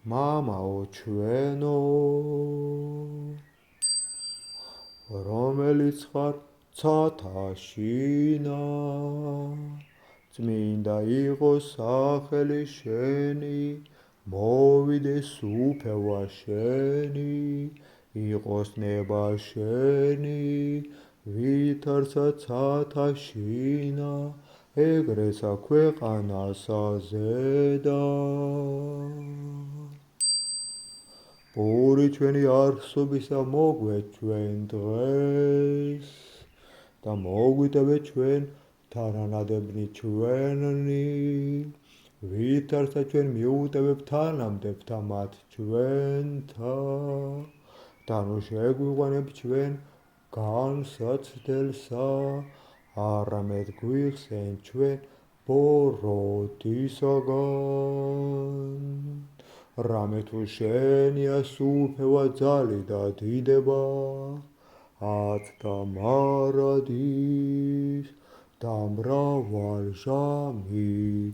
მამაო ჩვენო, რომელიც ხარ ცათა შინა, წმინდა იყოს სახელი შენი, მოვიდეს უფევა შენი, იყოს ნება შენი, ვითარცა ცათა შინა, ეგრეცა ქვეყანასა ზედა. პური ჩვენი არსობისა მოგვეთ ჩვენ დღეს და მოგვიტევეთ ჩვენ თანანადებნი ჩვენი, ვითარცა ჩვენ მიუტევებთ თანამდებთა მათ ჩვენთა და ნუ შეგვიყვანებ ჩვენ განსაცდელსა, არამედ გვიხსენ ჩვენ ბოროტისაგან. რამე თუ შენია სუფევა ძალი და დიდება, ათ და მარადის და მრავალ ჟამი.